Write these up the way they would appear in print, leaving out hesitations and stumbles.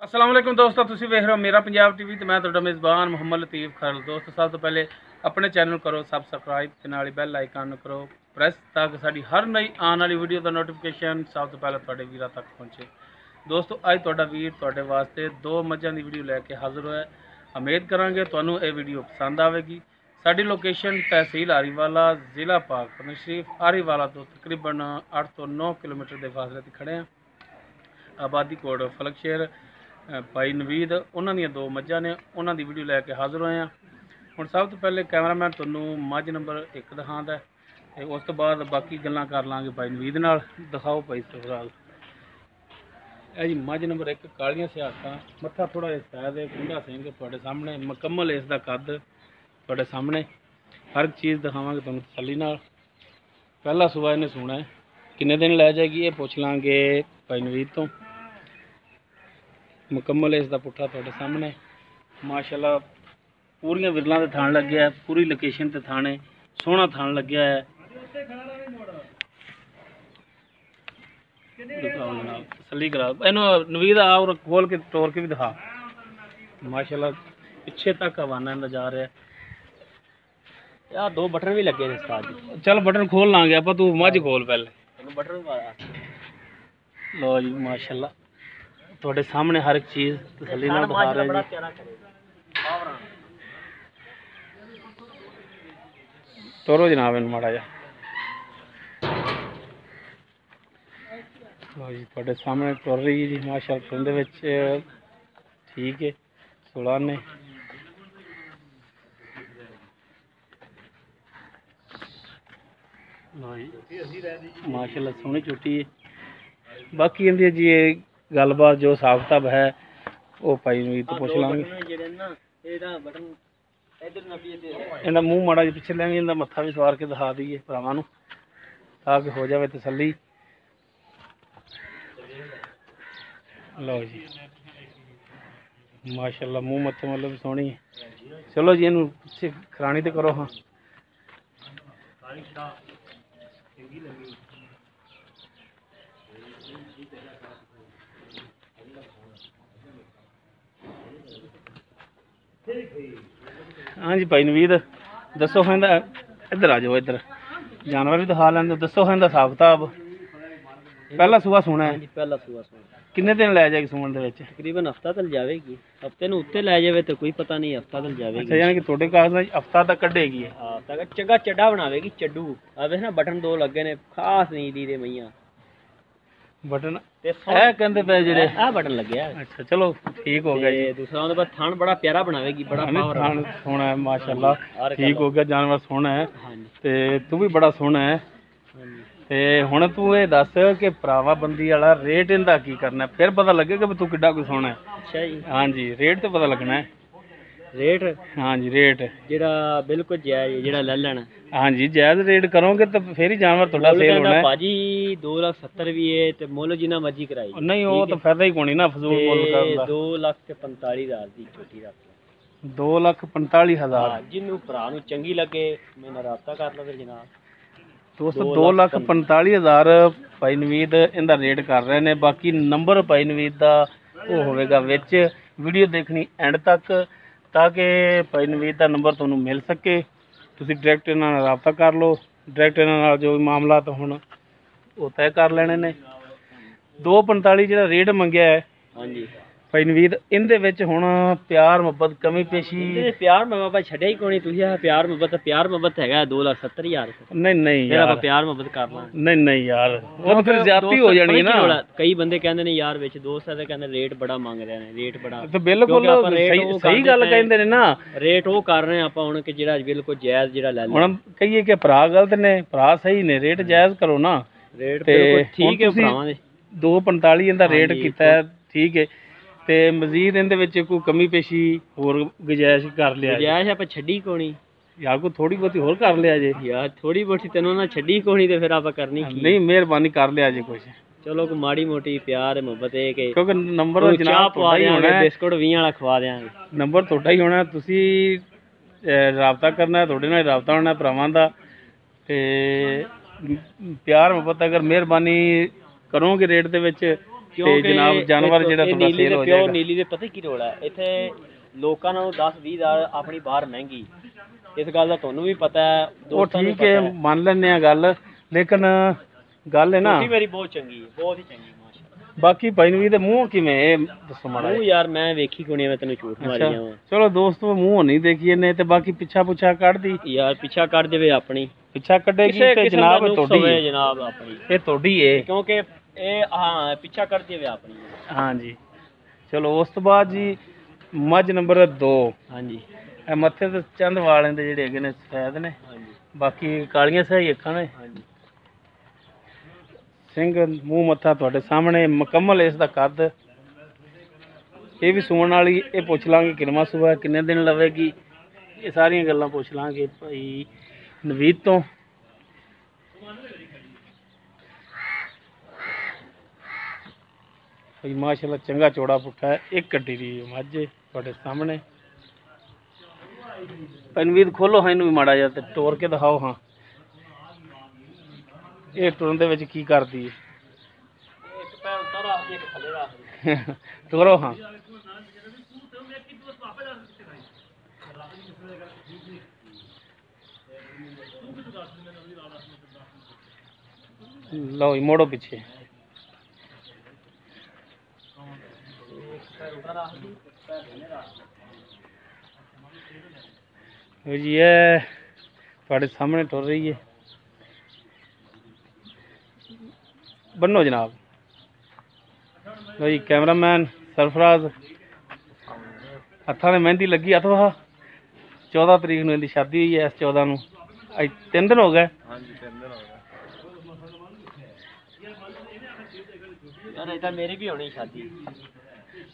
अस्सलाम वालेकुम दोस्तों, तुसीं वेख रहे हो मेरा पंजाब टीवी तो मैं तुहाडा मेज़बान मुहम्मद लतीफ़ खरल। दोस्तों सब तो पहले अपने चैनल करो सबसक्राइब ते नाल बैल आइकन करो प्रेस ताकि साडी हर नई आने वाली वीडियो का नोटिफिकेशन सब तो पहले तुहाडे वीरां तक पहुँचे। दोस्तों अज तुहाडा वीर तुहाडे वास्ते दो मझां दी वीडियो लैके हाज़र होया। उम्मीद करांगे तुहानूं ये वीडियो पसंद आवेगी। साडी लोकेशन तहसील आरीवाला, ज़िला पाक शरीफ आरीवाला तो तकरीबन 8 तो 9 किलोमीटर के फासले ते खड़े हैं। आबादी कोड फलकशेर भाई नवीद उन्होंने दो मझां ने, उन्होंने वीडियो लैके हाज़र होए हैं। हुण सब तो पहले कैमरामैन तुहानूं मझ नंबर 1 दिखांदा है, उस तो बाद बाकी गल्लां कर लांगे भाई नवीद नाल। दिखाओ भाई सुखराल। जी मझ नंबर 1 कालियां सियासतां, मत्था थोड़ा जिहा सैद है, कुंडा सिंह तुहाडे सामने मुकम्मल इसका कद तुहाडे सामने, हर चीज़ दिखावांगे तुहानूं तसल्ली नाल। पहला सुबह इन्हें सुना है, किन्ने दिन लै जाएगी ये पुछ लांगे भाई नवीद तो। मुकम्मल इसका पुट्ठा तुहाडे सामने माशाअल्लाह पूरियां विरलां ते थान लग्या है, पूरी लोकेशन ते थाने सोहना थान लग्या है। तसल्ली करा इन्हू नवीद आओ खोल के तोड़ के भी दिखा। माशाअल्लाह पिछे तक हवाना इनका जा रहा है। यार दो बटन भी लगे ने उस्ताद जी। चल बटन खोल लांगे आप, तू मझ खोल पहले बटन पाया। लो जी माशाअल्लाह तुहाडे सामने हर एक चीज़ तसल्ली नाल दिखा रहे हैं जी। तोरो जनाब इन माड़ा जा। लो जी तुहाडे सामने तुर रही है जी माशाअल्लाह तुंदे विच ठीक है 16 ने। माशाअल्लाह सोहनी झोटी है। बाकी इनकी जी गलबात जो हिसाब किताब है वो भाई नवीद तो पुछ लांगे। इनका मूँह माड़ा जी पिछे लेंगे, इनका मत्था भी सवार के दिखा दीए भरावां नूं ताकि हो जाए तसल्ली। लो जी माशाअल्लाह मूँह मत्थे मतलब भी सोहनी है। चलो जी इनू पिछे खरानी तो करो। हाँ हाँ जी भाई नवीद दसो है इधर आ जाओ, इधर जानवर भी दिखा लें। दसो है हिसाब किताब। पहला सुबह सोना है, पहला सुबह सोना किन्ने दिन लै जाएगी सुमन दे विच? तकरीबन हफ्ता तक जाएगी। हफ्ते नूं उत्ते लै जावे तो कोई पता नहीं, हफ्ता तक जाएगी। अच्छा यानी कि थोड़े कागज हफ्ता तक कढ़ेगी। हाँ तक चंगा चड्डा बनावेगी चड्डू। आवे ना बटन दो लगे ने खास नहीं दी दे मैया बटन ए कहंदे पे जेड़े आ बटन लगे। अच्छा चलो ठीक हो गया जी। दूसरा उनके बाद थान बड़ा प्यारा बनावेगी, बड़ा पावर थान सोहना है माशाअल्लाह ठीक हो गया। जानवर सोहना है हाँ जी ते तू भी बड़ा सोहना है। ते हुण तू ये दस कि भरावा बंदी वाला रेट इनका की करना है, फिर पता लगेगा भी तू किड्डा कोई सोहना है। अच्छा जी हाँ जी रेट तो पता लगना है। रेट हाँ जी रेट जेड़ा बिल्कुल जायज जेड़ा ले लेना। हाँ जी जायज रेट करोगे तो फिर ही जानवर थोड़ा सेल होना है। भाजी 2,70,000 भी है ते मुल जिन्ना मर्जी कराई नहीं वो तो फायदा ही कोनी ना फजूल मुल करदा। 2,45,000 दी छोटी रख 2,45,000 जिन्नू भरा नूं चंगी लगे मेरे नाल राबता कर लो फिर जनाब। दोस्तों 2,45,000 भाई नवीद इनका रेट कर रहे हैं। बाकी नंबर भाई नवीद का वो होगा विच वीडियो देखनी एंड तक ताकि भाई नवीद का नंबर तुहानूं मिल सके। तुसीं डायरैक्ट इन्हां नाल राबता कर लो, डायरैक्ट इन्हां नाल जो मामला तो हुण वो तय कर लेने ने। 2,45 जिहड़ा रेट मंगिया है हाँ जी भाई नवीद इहदे विच हुण प्यार मुहब्बत कमी पेशी प्यार मुहब्बत छड्डिया ही कोनी। तुसीं आ प्यार मुहब्बत हैगा 2,70,000 नहीं नहीं फिर यार आप प्यार मुहब्बत कर ਲਾਂ। नहीं यार वो तो फिर ज्यादती हो जानी है ना। कई बंदे कहंदे ने यार विच दोस्त है कहंदे रेट बड़ा मंग रहे ने, रेट बड़ा तो बिल्कुल सही गल कहंदे ने ना। रेट वो कर रहे ਆਪਾਂ ਹੁਣ ਕਿ ਜਿਹੜਾ ਬਿਲਕੁਲ ਜਾਇਜ਼ ਜਿਹੜਾ ਲੈ ਲੈ। ਹੁਣ ਕਹੀਏ ਕਿ ਭਰਾ ਗਲਤ ਨੇ, ਭਰਾ ਸਹੀ ਨੇ, ਰੇਟ ਜਾਇਜ਼ ਕਰੋ ਨਾ। ਰੇਟ ਬਿਲਕੁਲ ਠੀਕ ਹੈ ਭਰਾਵਾਂ ਦੇ। 2,45 ਇਹਦਾ ਰੇਟ ਕੀਤਾ ਹੈ ਠੀਕ ਹੈ ਤੇ ਮਜ਼ੀਦ ਇਹਦੇ ਵਿੱਚ ਕੋਈ ਕਮੀ ਪੇਸ਼ੀ ਹੋਰ ਗੁਜਾਇਸ਼ ਕਰ ਲਿਆ। ਗੁਜਾਇਸ਼ ਆਪਾਂ ਛੱਡੀ ਕੋਣੀ ਯਾਰ ਕੋਈ ਥੋੜੀ ਬਹੁਤੀ ਹੋਰ ਕਰ ਲਿਆ ਜੇ। ਯਾਰ ਥੋੜੀ ਬਹੁਤੀ ਤੈਨੂੰ ਨਾ ਛੱਡੀ ਕੋਣੀ ਤੇ ਫਿਰ ਆਪਾਂ ਕਰਨੀ ਕੀ। ਨਹੀਂ ਮਿਹਰਬਾਨੀ ਕਰ ਲਿਆ ਜੇ ਕੁਝ। ਚਲੋ ਕੋਈ ਮਾੜੀ ਮੋਟੀ ਪਿਆਰ ਮੁਹੱਬਤ ਹੈ ਕਿ ਕਿਉਂਕਿ ਨੰਬਰ ਜਨਾਬ ਪਵਾ ਦਿਆਂਗੇ, ਬਿਸਕੁਟ 20 ਵਾਲਾ ਖਵਾ ਦਿਆਂਗੇ। ਨੰਬਰ ਤੁਹਾਡਾ ਹੀ ਹੋਣਾ, ਤੁਸੀਂ ਰਾਬਤਾ ਕਰਨਾ, ਤੁਹਾਡੇ ਨਾਲ ਰਾਬਤਾ ਹੋਣਾ ਭਰਾਵਾਂ ਦਾ। ਤੇ ਪਿਆਰ ਮੁਹੱਬਤ ਅਗਰ ਮਿਹਰਬਾਨੀ ਕਰੋਗੇ ਰੇਟ ਦੇ ਵਿੱਚ ਤੇ ਜਨਾਬ ਜਾਨਵਰ ਜਿਹੜਾ ਤੁਹਾਡਾ ਸੇਲ ਹੋ ਜਾਏਗਾ। ਨੀਲੀ ਦੇ ਪਤਾ ਕੀ ਰੋਲ ਹੈ ਇੱਥੇ, ਲੋਕਾਂ ਨੂੰ 10-20 ਹਜ਼ਾਰ ਆਪਣੀ ਬਾਹਰ ਮਹਿੰਗੀ, ਇਸ ਗੱਲ ਦਾ ਤੁਹਾਨੂੰ ਵੀ ਪਤਾ ਹੈ। ਉਹ ਠੀਕ ਹੈ, ਮੰਨ ਲੈਂਦੇ ਆ ਗੱਲ, ਲੇਕਿਨ ਗੱਲ ਹੈ ਨਾ ਮੇਰੀ ਬਹੁਤ ਚੰਗੀ ਹੈ, ਬਹੁਤ ਹੀ ਚੰਗੀ ਮਾਸ਼ਾਅੱਲਾ। ਬਾਕੀ ਭਾਈ ਨੂੰ ਵੀ ਤੇ ਮੂੰਹ ਕਿਵੇਂ ਇਹ ਦੱਸੋ ਮਾੜਾ। ਮੂੰਹ ਯਾਰ ਮੈਂ ਵੇਖੀ ਕੋਣੀ, ਮੈਂ ਤੈਨੂੰ ਝੂਠ ਮਾਰੀ ਜਾਵਾਂ। ਚਲੋ ਦੋਸਤੋ ਮੂੰਹ ਨਹੀਂ ਦੇਖੀਏ ਨੇ, ਤੇ ਬਾਕੀ ਪਿੱਛਾ ਪੁੱਛਾ ਕੱਢਦੀ ਯਾਰ, ਪਿੱਛਾ ਕੱਢ ਦੇਵੇ ਆਪਣੀ, ਪਿੱਛਾ ਕੱਢੇਗੀ ਤੇ ਜਨਾਬ ਤੁਹਾਡੀ ਹੈ, ਜਨਾਬ ਆਪਣੀ ਇਹ ਤੁਹਾਡੀ ਹੈ, ਕਿਉਂਕਿ ਇਹ ਹਾਂ ਪਿੱਛਾ ਕੱਢ ਦੇਵੇ ਆਪਣੀ। ਹਾਂਜੀ ਚਲੋ ਉਸ ਤੋਂ ਬਾਅਦ ਜੀ ਮੱਝ ਨੰਬਰ 2। ਹਾਂਜੀ ਇਹ ਮੱਥੇ ਤੇ ਚੰਦ ਵਾਲਿਆਂ ਦੇ ਜਿਹੜੇ ਹੈਗੇ ਨੇ ਸਫੈਦ ਨੇ, ਹਾਂਜੀ ਬਾਕੀ ਕਾਲੀਆਂ ਸਹੀ ਅੱਖਾਂ ਨੇ। ਹਾਂਜੀ ਸਿੰਘ ਮੂੰਹ ਮੱਥਾ ਤੁਹਾਡੇ ਸਾਹਮਣੇ ਮੁਕੰਮਲ ਇਸ ਦਾ ਕੱਦ। ਇਹ ਵੀ ਸੂਣ ਵਾਲੀ, ਇਹ ਪੁੱਛ ਲਾਂਗੇ ਕਿੰਨਾ ਸੂਆ, ਕਿੰਨੇ ਦਿਨ ਲਵੇਗੀ, ਇਹ ਸਾਰੀਆਂ ਗੱਲਾਂ ਪੁੱਛ ਲਾਂਗੇ ਭਾਈ ਨਵੀਦ ਤੋਂ। ਭਾਈ ਮਾਸ਼ਾਅੱਲਾ ਚੰਗਾ ਚੌੜਾ ਪੁੱਠਾ ਹੈ, ਇੱਕ ਗੱਡੀ ਦੀ ਮੱਝ ਤੁਹਾਡੇ ਸਾਹਮਣੇ। ਨਵੀਦ ਖੋਲੋ ਹਾਂ ਇਹਨੂੰ ਵੀ ਮਾੜਾ ਜਿਹਾ ਤੇ ਟੋਰ ਕੇ ਦਿਖਾਓ। ਹਾਂ ਇਹ ਟੁਰਨ ਦੇ ਵਿੱਚ ਕੀ ਕਰਦੀ ਹੈ? ਇੱਕ ਪੈਰ ਉੱਤੇ ਰੱਖ, ਇੱਕ ਥੱਲੇ ਰੱਖ। ਟੋਰੋ ਹਾਂ। ਲਓ ਜੀ ਮੋੜੋ ਪਿੱਛੇ। ਜੀ ਇਹ ਤੁਹਾਡੇ ਸਾਹਮਣੇ ਟੁਰ ਰਹੀ ਹੈ। ਬੰਨੋ ਜਨਾਬ। ਲਓ ਜੀ ਕੈਮਰਾਮੈਨ ਸਰਫਰਾਜ਼, ਹੱਥਾਂ 'ਤੇ ਮਹਿੰਦੀ ਲੱਗੀ। ਅਥਵਾ 14 ਤਰੀਕ ਨੂੰ ਇਹਦੀ ਸ਼ਾਦੀ ਹੋਈ ਹੈ, ਇਸ 14 ਨੂੰ ਅੱਜ 3 ਦਿਨ ਹੋ ਗਏ। ਹਾਂਜੀ 3 ਦਿਨ ਹੋ ਗਏ ਯਾਰ, ਇਹ ਤਾਂ ਮੇਰੀ ਵੀ ਹੋਣੀ ਸ਼ਾਦੀ।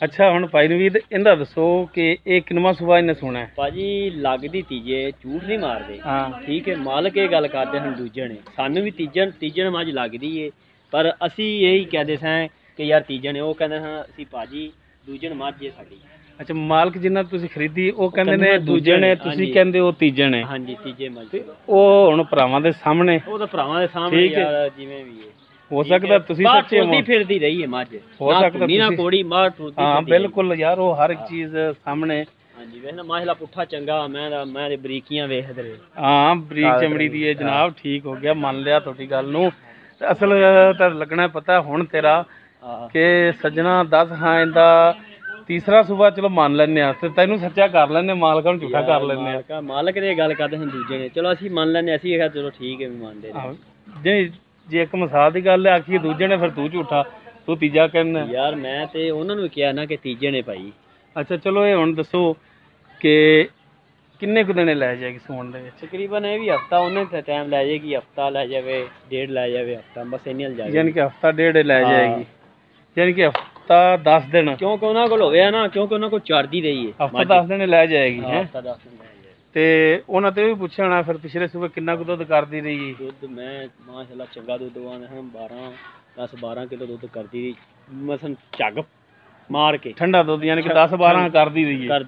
ਅੱਛਾ ਹੁਣ ਭਾਈ ਨਵੀਦ ਇਹਦਾ ਦੱਸੋ ਕਿ ਇਹ ਕਿੰਨਵਾਂ ਸੂਆ ਇਹਨੇ ਸੁਣਾ ਹੈ? ਭਾਜੀ ਲੱਗਦੀ ਤੀਜੇ, ਝੂਠ ਨਹੀਂ ਮਾਰਦੇ। ਹਾਂ ਠੀਕ ਹੈ, ਮਾਲਕ ਇਹ ਗੱਲ ਕਰਦੇ ਹਨ ਦੂਜੇ ਨੇ, ਸਾਨੂੰ ਵੀ ਤੀਜਣ ਮੱਝ ਲੱਗਦੀ ਏ, ਪਰ ਅਸੀਂ ਇਹੀ ਕਹਿੰਦੇ ਸਾਂ ਕਿ ਯਾਰ ਤੀਜਣ, ਉਹ ਕਹਿੰਦੇ ਹਾਂ ਅਸੀਂ ਭਾਜੀ ਦੂਜਣ ਮੱਝ ਹੈ ਸਾਡੀ। ਅੱਛਾ ਮਾਲਕ ਜਿੰਨਾ ਤੁਸੀਂ ਖਰੀਦੀ ਉਹ ਕਹਿੰਦੇ ਨੇ ਦੂਜੇ ਨੇ, ਤੁਸੀਂ ਕਹਿੰਦੇ ਉਹ ਤੀਜੇ ਨੇ। ਹਾਂਜੀ ਤੀਜੇ ਮੱਝ। ਉਹ ਹੁਣ ਭਰਾਵਾਂ ਦੇ ਸਾਹਮਣੇ, ਉਹ ਤਾਂ ਭਰਾਵਾਂ ਦੇ ਸਾਹਮਣੇ ਯਾਰ ਜਿਵੇਂ ਵੀ ਹੈ। ਹੋ ਸਕਦਾ ਤੁਸੀਂ ਸੱਚੇ ਹੋ, ਫਿਰਦੀ ਰਹੀ ਹੈ ਮੱਝ, ਹੋ ਸਕਦਾ ਨਾ ਕੋੜੀ ਮਾਰ ਟੁਰਦੀ। ਹਾਂ ਬਿਲਕੁਲ ਯਾਰ, ਉਹ ਹਰ ਇੱਕ ਚੀਜ਼ ਸਾਹਮਣੇ। ਹਾਂਜੀ ਵੇਖ ਨਾ ਮਾਸ਼ਾਅੱਲਾ ਪੁੱਠਾ ਚੰਗਾ, ਮੈਂ ਦੇ ਬਰੀਕੀਆਂ ਵੇਖਦੇ ਰਹੇ। ਹਾਂ ਬਰੀਕ ਚਮੜੀ ਦੀ ਹੈ ਜਨਾਬ, ਠੀਕ ਹੋ ਗਿਆ, ਮੰਨ ਲਿਆ ਤੁਹਾਡੀ ਗੱਲ ਨੂੰ। ਅਸਲ ਤਾਂ ਲੱਗਣਾ ਪਤਾ ਹੁਣ ਤੇਰਾ ਕਿ ਸੱਜਣਾ ਦੱਸ। ਹਾਂ ਇਹਦਾ ਤੀਸਰਾ ਸੂਬਾ ਚਲੋ ਮੰਨ ਲੈਂਦੇ ਆ, ਤੇ ਤੈਨੂੰ ਸੱਚਾ ਕਰ ਲੈਂਦੇ, ਮਾਲਕਾਂ ਨੂੰ ਝੂਠਾ ਕਰ ਲੈਂਦੇ ਆ। ਮਾਲਕ ਦੀ ਗੱਲ ਕਰਦੇ ਹਨ ਦੂਜੇ ਨੇ, ਚਲੋ ਅਸੀਂ ਮੰਨ ਲੈਂਦੇ, ਅਸੀਂ ਕਿਹਾ ਚਲੋ ਠੀਕ ਹੈ ਵੀ ਮੰਨਦੇ ਨੇ। ਜੇ ਇੱਕ ਮਿਸਾਲ ਦੀ ਗੱਲ ਆਖੀਏ ਦੂਜੇ ਨੇ, ਫਿਰ ਤੂੰ ਝੂਠਾ, ਤੂੰ ਤੀਜਾ ਕਹਿੰਦਾ ਯਾਰ। ਮੈਂ ਤੇ ਉਹਨਾਂ ਨੂੰ ਕਿਹਾ ਨਾ ਕਿ ਤੀਜੇ ਨੇ ਭਾਈ। ਅੱਛਾ ਚਲੋ ਇਹ ਹੁਣ ਦੱਸੋ ਕਿ ਕਿੰਨੇ ਕੁ ਦਿਨ ਲੈ ਜਾਏਗੀ ਸੌਣ ਦੇ ਵਿੱਚ? ਤਕਰੀਬਨ ਇਹ ਵੀ ਹਫਤਾ ਉਹਨੇ ਤੇ ਟਾਈਮ ਲੈ ਜਾਏਗੀ, ਹਫਤਾ ਲੈ ਜਾਵੇ, ਡੇਢ ਲੈ ਜਾਵੇ, ਹਫਤਾ ਬਸ ਇੰਨੀ ਲੈ ਜਾਏਗੀ। ਯਾਨੀ ਕਿ ਹਫਤਾ ਡੇਢ ਲੈ ਜਾਏਗੀ, ਯਾਨੀ ਕਿ ਹਫਤਾ 10 ਦਿਨ। ਕਿਉਂਕਿ ਉਹਨਾਂ ਕੋਲ ਹੋਇਆ ਨਾ, ਕਿਉਂਕਿ ਉਹਨਾਂ ਕੋਲ ਚਰਦੀ ਰਹੀ ਹੈ। ਹਫਤਾ 10 ਦਿਨ ਲੈ ਜਾਏਗੀ ਹੈ। ਹਫਤਾ 10 ਦਿਨ ਲੈ ਜਾਏਗੀ। ਤੇ ਉਹਨਾਂ ਤੇ ਵੀ ਪੁੱਛਿਆ ਹੋਣਾ ਫਿਰ ਪਿਛਲੇ ਸੂਬੇ ਕਿੰਨਾ ਕੁ ਦੁੱਧ ਕਰਦੀ ਰਹੀ? ਦੁੱਧ ਮੈਂ ਮਾਸ਼ਾਅੱਲਾ ਚੰਗਾ ਦੁੱਧ ਆਉਂਦਾ ਹਾਂ, 10-12 ਕਿਲੋ ਦੁੱਧ ਕਰਦੀ ਰਹੀ, ਮਸਨ ਝੱਗ ਮਾਰ ਕੇ। ਠੰਡਾ ਦੁੱਧ ਯਾਨੀ ਕਿ 10-12 ਕਰਦੀ ਰਹੀ ਹੈ।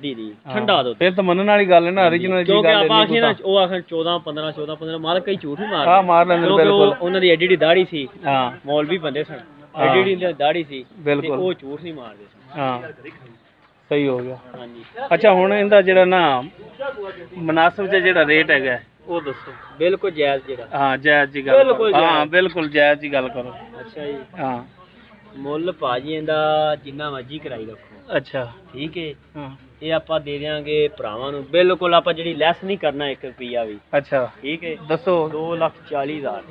ਠੰਡਾ ਦੁੱਧ। ਫਿਰ ਤਾਂ ਮੰਨਣ ਵਾਲੀ ਗੱਲ ਹੈ ਨਾ, origignal ਜੀ ਗੱਲ ਹੈ। ਕਿਉਂਕਿ ਆਪਾਂ ਆਖੀ ਨਾ, ਉਹ ਆਖਣ 14-15 ਮਾਲਕ ਕਈ ਝੂਠ ਹੀ ਮਾਰਦੇ। ਹਾਂ ਮਾਰ ਲੈਂਦੇ ਬਿਲਕੁਲ। ਉਹਨਾਂ ਦੀ ਐਡੀ ਦਾੜੀ ਸੀ। ਹਾਂ ਮੌਲਵੀ ਬੰਦੇ ਸਨ, ਐਡੀ ਦਾੜੀ ਸੀ ਬਿਲਕੁਲ, ਉਹ ਝੂਠ ਨਹੀਂ ਮਾਰਦੇ ਸਨ। ਹਾਂ ਸਹੀ ਹੋ ਗਿਆ। ਹਾਂਜੀ ਅੱਛਾ ਹੁਣ ਇਹਦਾ ਜਿਹੜਾ ਨਾ ਮੁਨਾਸਿਬ ਜਿਹਾ ਜਿਹੜਾ ਰੇਟ ਹੈਗਾ ਉਹ ਦੱਸੋ। ਬਿਲਕੁਲ ਜਾਇਜ਼ ਜਿਹੜਾ। ਹਾਂ ਜਾਇਜ਼ ਜੀ ਗੱਲ ਕਰੋ। ਹਾਂ ਬਿਲਕੁਲ ਜਾਇਜ਼ ਜੀ ਗੱਲ ਕਰੋ। ਅੱਛਾ ਜੀ। ਹਾਂ ਮੁੱਲ ਭਾਜੀ ਇਹਦਾ ਜਿੰਨਾ ਮਰਜ਼ੀ ਕਰਾਈ ਰੱਖੋ। ਅੱਛਾ ਠੀਕ ਹੈ। ਹਾਂ ਇਹ ਆਪਾਂ ਦੇ ਦਿਆਂਗੇ ਭਰਾਵਾਂ ਨੂੰ, ਬਿਲਕੁਲ ਆਪਾਂ ਜਿਹੜੀ ਲੈਸ ਨਹੀਂ ਕਰਨਾ 1 ਰੁਪਿਆ ਵੀ। ਅੱਛਾ ਠੀਕ ਹੈ। ਦੱਸੋ। 2,40,000।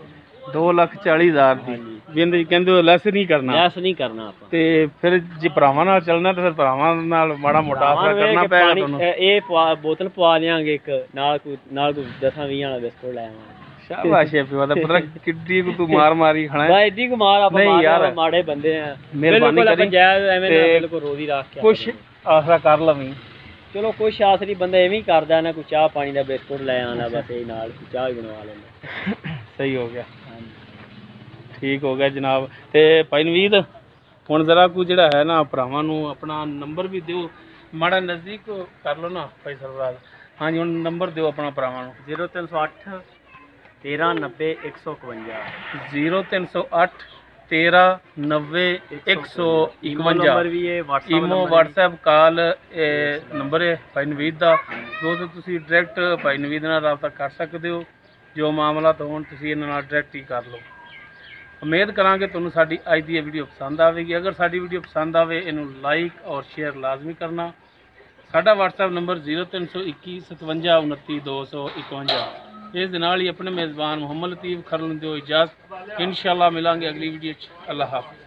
2,40,000 ਦੀ ਬਿੰਦ ਜੀ ਕਹਿੰਦੇ ਲੈਸ ਨਹੀਂ ਕਰਨਾ। ਲੈਸ ਨਹੀਂ ਕਰਨਾ ਆਪਾਂ। ਤੇ ਫਿਰ ਜੇ ਭਰਾਵਾਂ ਨਾਲ ਚੱਲਣਾ ਤੇ ਫਿਰ ਭਰਾਵਾਂ ਨਾਲ ਮਾੜਾ ਮੋਟਾ ਆਸਰਾ ਕਰਨਾ ਪਏਗਾ ਤੁਹਾਨੂੰ। ਇਹ ਬੋਤਲ ਪਵਾ ਲਿਆਂਗੇ ਇੱਕ ਨਾਲ, ਕੋਈ 10-20 ਵਾਲਾ ਬਿਸਕੁਟ ਲੈ ਆਵਾਂਗੇ। ਸ਼ਾਬਾਸ਼ ਹੈ ਪਿਓ ਦਾ ਪੁੱਤਰ, ਕਿੱਡੀ ਕੁ ਤੂੰ ਮਾਰ ਮਾਰੀ ਖਾਣਾ। ਬਾ ਐਡੀ ਕੁ ਮਾਰ ਆਪਾਂ ਮਾੜੇ ਬੰਦੇ ਆ। ਮਿਹਰਬਾਨੀ ਕਰੀ ਜਾਇਜ਼ ਐਵੇਂ ਨਾ ਬਿਲਕੁਲ ਰੋਦੀ ਰੱਖ ਕੇ ਕੁਛ ਆਸਰਾ ਕਰ ਲਵੀਂ। ਚਲੋ ਕੁਛ ਆਸਰੀ ਬੰਦਾ ਐਵੇਂ ਹੀ ਕਰਦਾ ਨਾ, ਕੋਈ ਚਾਹ ਪਾਣੀ ਦਾ ਬਿਸਕੁਟ ਲੈ ਆਉਂਦਾ ਬਸ, ਇਹ ਨਾਲ ਚਾਹ ਹੀ ਬਣਵਾ ਲੈਂਦਾ। ਸਹੀ ਹੋ ਗਿਆ। ਠੀਕ ਹੋ ਗਿਆ ਜਨਾਬ। ਤੇ ਭਾਈ ਨਵੀਦ ਹੁਣ ਜ਼ਰਾ ਕੁ ਜਿਹੜਾ ਹੈ ਨਾ ਭਰਾਵਾਂ ਨੂੰ ਆਪਣਾ ਨੰਬਰ ਵੀ ਦਿਓ, ਮਾੜਾ ਨਜ਼ਦੀਕ ਕਰ ਲਓ ਨਾ ਭਾਈ ਸਰਵਰਾਜ। ਹਾਂਜੀ ਹੁਣ ਨੰਬਰ ਦਿਓ ਆਪਣਾ ਭਰਾਵਾਂ ਨੂੰ। 0308 1390 151। 0308 1390 ਨੰਬਰ 151 ਵੀ ਹੈ, WhatsApp imo number WhatsApp call number ਹੈ ਭਾਈ ਨਵੀਦ ਦਾ। ਦੋਸਤੋ ਤੁਸੀਂ ਡਾਇਰੈਕਟ ਭਾਈ ਨਵੀਦ ਨਾਲ ਰਾਬਤਾ ਕਰ ਸਕਦੇ ਹੋ, ਜੋ ਮਾਮਲਾਤ ਹੋਣ ਤੁਸੀਂ ਇਹਨਾਂ ਨਾਲ ਡਾਇਰੈਕਟ ਹੀ ਕਰ ਲਓ। ਉਮੀਦ ਕਰਾਂਗੇ ਤੁਹਾਨੂੰ ਸਾਡੀ ਅੱਜ ਦੀ ਇਹ ਵੀਡੀਓ ਪਸੰਦ ਆਵੇਗੀ। ਅਗਰ ਸਾਡੀ ਵੀਡੀਓ ਪਸੰਦ ਆਵੇ ਇਹਨੂੰ ਲਾਈਕ ਔਰ ਸ਼ੇਅਰ ਲਾਜ਼ਮੀ ਕਰਨਾ। ਸਾਡਾ WhatsApp ਨੰਬਰ 0321 57 29 251। ਇਸ ਦੇ ਨਾਲ ਹੀ ਆਪਣੇ ਮੇਜ਼ਬਾਨ ਮੁਹੰਮਦ ਲਤੀਫ ਖਰਲ ਨੂੰ ਦਿਓ ਇਜਾਜ਼ਤ। ਇੰਸ਼ਾਅੱਲਾ ਮਿਲਾਂਗੇ ਅਗਲੀ ਵੀਡੀਓ 'ਚ। ਅੱਲਾਹ ਹਾਫਿਜ਼।